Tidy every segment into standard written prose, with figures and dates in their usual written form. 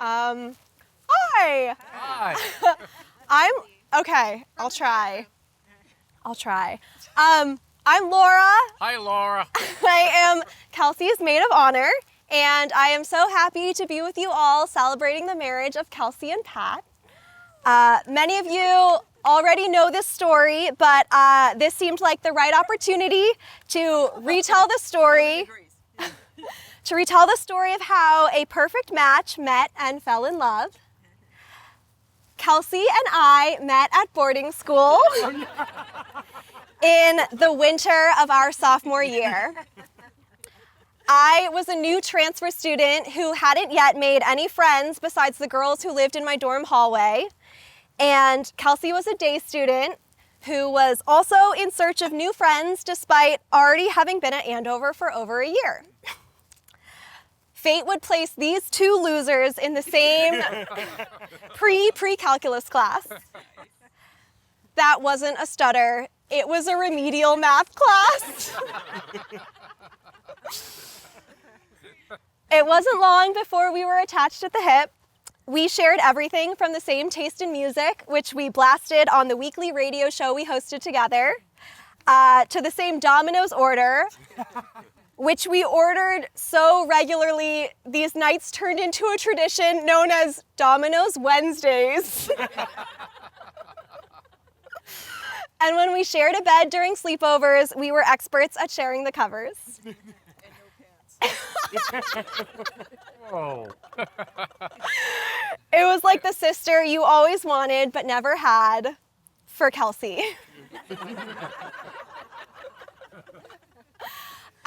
Hi. Hi. Okay, I'll try. I'm Laura. Hi, Laura. I am Kelsey's maid of honor, and I am so happy to be with you all celebrating the marriage of Kelsey and Pat. Many of you already know this story, but this seemed like the right opportunity to retell the story. To retell the story of how a perfect match met and fell in love. Kelsey and I met at boarding school in the winter of our sophomore year. I was a new transfer student who hadn't yet made any friends besides the girls who lived in my dorm hallway. And Kelsey was a day student who was also in search of new friends despite already having been at Andover for over a year. Fate would place these two losers in the same pre-calculus class. That wasn't a stutter, it was a remedial math class. It wasn't long before we were attached at the hip. We shared everything from the same taste in music, which we blasted on the weekly radio show we hosted together, to the same Domino's order, which we ordered so regularly, these nights turned into a tradition known as Domino's Wednesdays. And when we shared a bed during sleepovers, we were experts at sharing the covers. And no pants. Whoa. It was like the sister you always wanted but never had for Kelsey.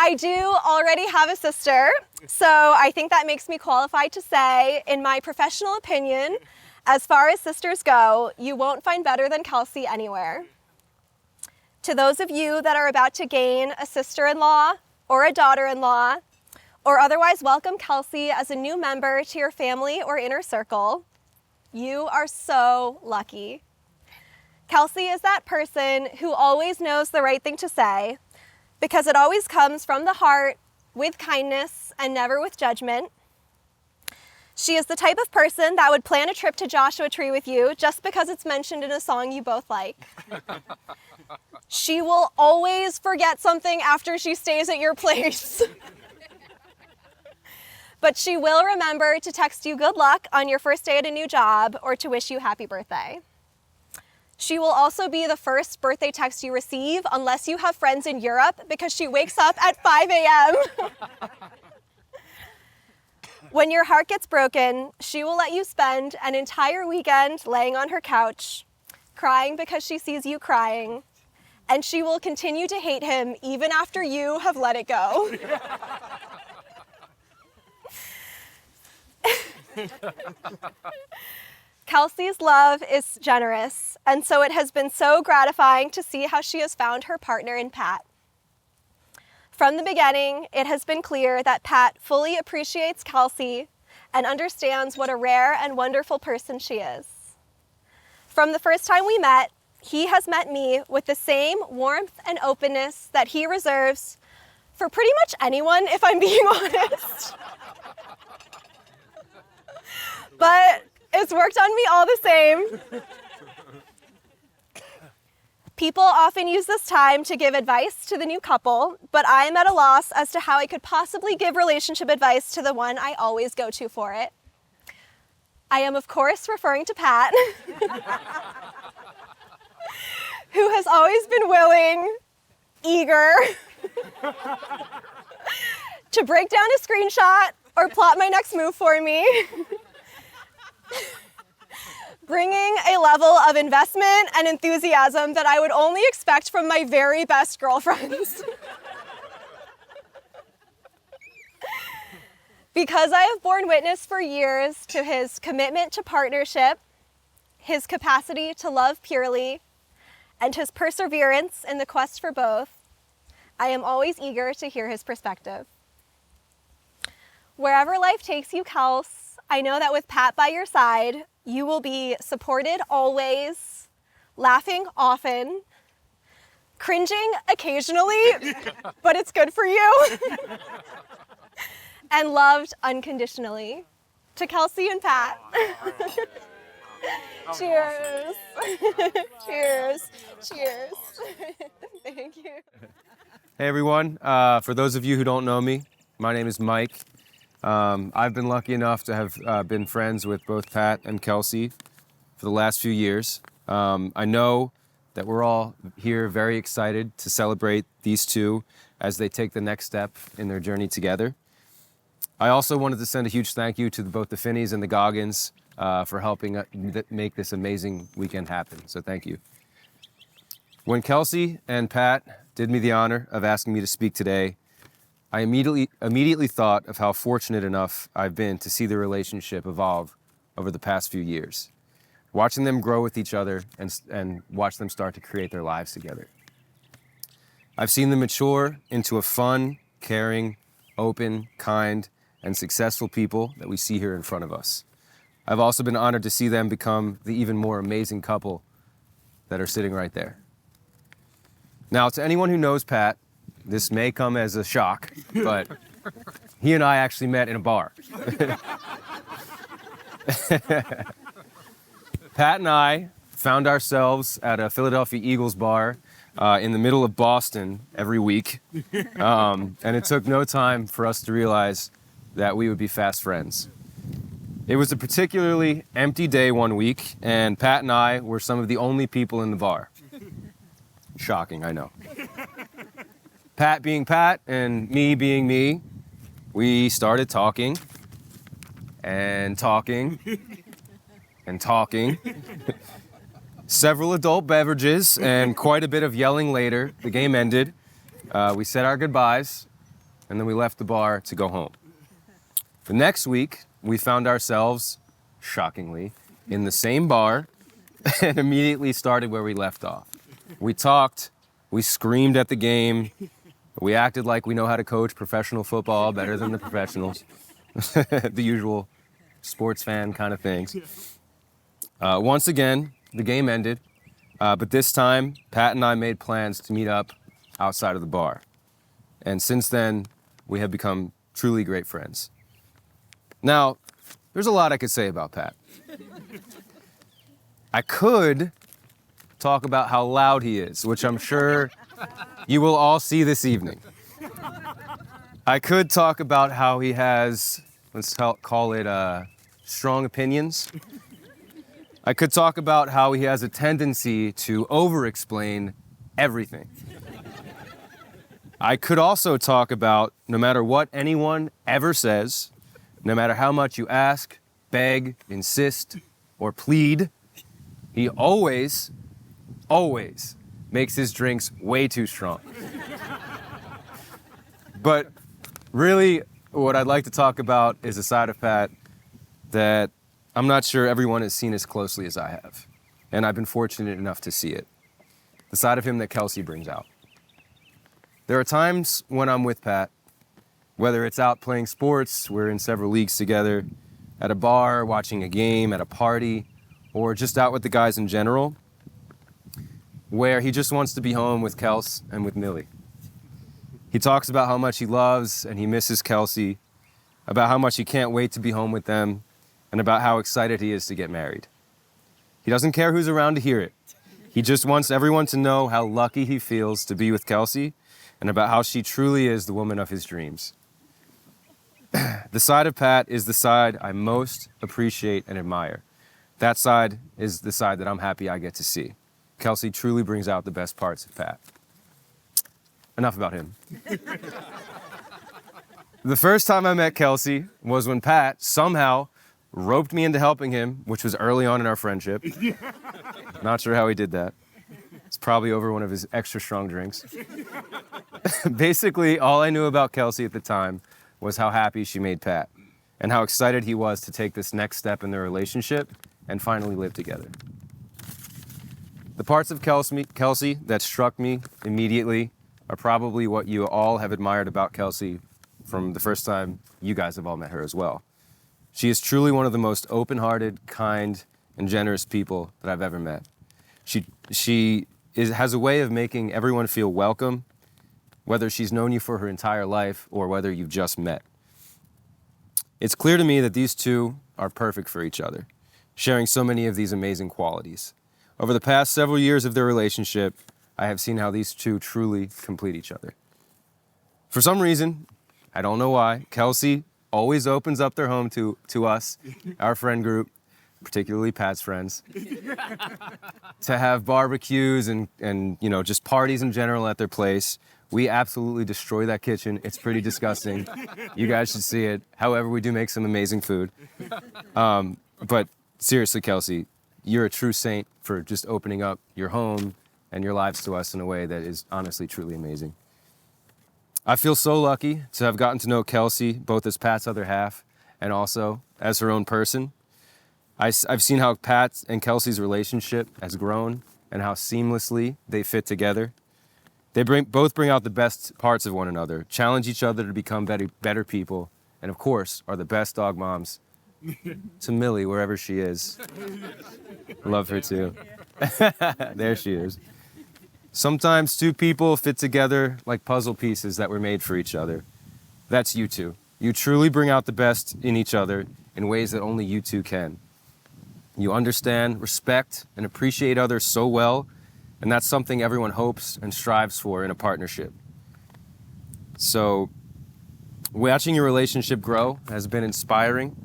I do already have a sister, so I think that makes me qualified to say, in my professional opinion, as far as sisters go, you won't find better than Kelsey anywhere. To those of you that are about to gain a sister-in-law or a daughter-in-law, or otherwise welcome Kelsey as a new member to your family or inner circle, you are so lucky. Kelsey is that person who always knows the right thing to say, because it always comes from the heart, with kindness, and never with judgment. She is the type of person that would plan a trip to Joshua Tree with you just because it's mentioned in a song you both like. She will always forget something after she stays at your place. But she will remember to text you good luck on your first day at a new job or to wish you happy birthday. She will also be the first birthday text you receive unless you have friends in Europe because she wakes up at 5 a.m. When your heart gets broken, she will let you spend an entire weekend laying on her couch, crying because she sees you crying, and she will continue to hate him even after you have let it go. Kelsey's love is generous, and so it has been so gratifying to see how she has found her partner in Pat. From the beginning, it has been clear that Pat fully appreciates Kelsey and understands what a rare and wonderful person she is. From the first time we met, he has met me with the same warmth and openness that he reserves for pretty much anyone, if I'm being honest. But it's worked on me all the same. People often use this time to give advice to the new couple, but I am at a loss as to how I could possibly give relationship advice to the one I always go to for it. I am, of course, referring to Pat, who has always been willing, eager, to break down a screenshot or plot my next move for me. Bringing a level of investment and enthusiasm that I would only expect from my very best girlfriends. Because I have borne witness for years to his commitment to partnership, his capacity to love purely, and his perseverance in the quest for both, I am always eager to hear his perspective. Wherever life takes you, Kels, I know that with Pat by your side, you will be supported always, laughing often, cringing occasionally, but it's good for you, and loved unconditionally. To Kelsey and Pat. Cheers. Cheers. Cheers. Thank you. Hey everyone, for those of you who don't know me, my name is Mike. I've been lucky enough to have been friends with both Pat and Kelsey for the last few years. I know that we're all here very excited to celebrate these two as they take the next step in their journey together. I also wanted to send a huge thank you to both the Finneys and the Goggins for helping make this amazing weekend happen, so thank you. When Kelsey and Pat did me the honor of asking me to speak today, I immediately thought of how fortunate enough I've been to see the relationship evolve over the past few years, watching them grow with each other and watch them start to create their lives together. I've seen them mature into a fun, caring, open, kind, and successful people that we see here in front of us. I've also been honored to see them become the even more amazing couple that are sitting right there. Now, to anyone who knows Pat, this may come as a shock, but he and I actually met in a bar. Pat and I found ourselves at a Philadelphia Eagles bar in the middle of Boston every week, and it took no time for us to realize that we would be fast friends. It was a particularly empty day one week, and Pat and I were some of the only people in the bar. Shocking, I know. Pat being Pat and me being me, we started talking and talking and talking. Several adult beverages and quite a bit of yelling later. The game ended. We said our goodbyes, and then we left the bar to go home. The next week, we found ourselves, shockingly, in the same bar and immediately started where we left off. We talked, we screamed at the game, we acted like we know how to coach professional football better than the professionals. The usual sports fan kind of things. Once again, the game ended, but this time, Pat and I made plans to meet up outside of the bar. And since then, we have become truly great friends. Now, there's a lot I could say about Pat. I could talk about how loud he is, which I'm sure you will all see this evening. I could talk about how he has, let's call it strong opinions. I could talk about how he has a tendency to over-explain everything. I could also talk about no matter what anyone ever says, no matter how much you ask, beg, insist, or plead, he always makes his drinks way too strong. But really, what I'd like to talk about is a side of Pat that I'm not sure everyone has seen as closely as I have. And I've been fortunate enough to see it. The side of him that Kelsey brings out. There are times when I'm with Pat, whether it's out playing sports, we're in several leagues together, at a bar, watching a game, at a party, or just out with the guys in general, where he just wants to be home with Kels and with Millie. He talks about how much he loves and he misses Kelsey, about how much he can't wait to be home with them, and about how excited he is to get married. He doesn't care who's around to hear it. He just wants everyone to know how lucky he feels to be with Kelsey and about how she truly is the woman of his dreams. The side of Pat is the side I most appreciate and admire. That side is the side that I'm happy I get to see. Kelsey truly brings out the best parts of Pat. Enough about him. The first time I met Kelsey was when Pat somehow roped me into helping him, which was early on in our friendship. Not sure how he did that. It's probably over one of his extra strong drinks. Basically, all I knew about Kelsey at the time was how happy she made Pat and how excited he was to take this next step in their relationship and finally live together. The parts of Kelsey that struck me immediately are probably what you all have admired about Kelsey from the first time you guys have all met her as well. She is truly one of the most open-hearted, kind, and generous people that I've ever met. She has a way of making everyone feel welcome, whether she's known you for her entire life or whether you've just met. It's clear to me that these two are perfect for each other, sharing so many of these amazing qualities. Over the past several years of their relationship, I have seen how these two truly complete each other. For some reason, I don't know why, Kelsey always opens up their home to us, our friend group, particularly Pat's friends, to have barbecues and just parties in general at their place. We absolutely destroy that kitchen. It's pretty disgusting. You guys should see it. However, we do make some amazing food. But seriously, Kelsey, you're a true saint for just opening up your home and your lives to us in a way that is honestly, truly amazing. I feel so lucky to have gotten to know Kelsey, both as Pat's other half and also as her own person. I've seen how Pat and Kelsey's relationship has grown and how seamlessly they fit together. They both bring out the best parts of one another, challenge each other to become better people, and of course, are the best dog moms to Millie, wherever she is. Love her too. There she is. Sometimes two people fit together like puzzle pieces that were made for each other. That's you two. You truly bring out the best in each other in ways that only you two can. You understand, respect, and appreciate others so well, and that's something everyone hopes and strives for in a partnership. So, watching your relationship grow has been inspiring,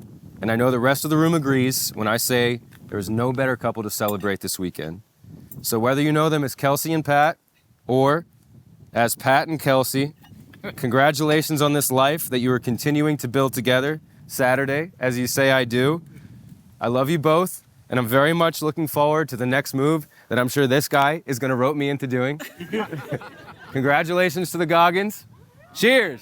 and I know the rest of the room agrees when I say there's no better couple to celebrate this weekend. So whether you know them as Kelsey and Pat, or as Pat and Kelsey, congratulations on this life that you are continuing to build together Saturday, as you say I do. I love you both, and I'm very much looking forward to the next move that I'm sure this guy is going to rope me into doing. Congratulations to the Goggins. Cheers.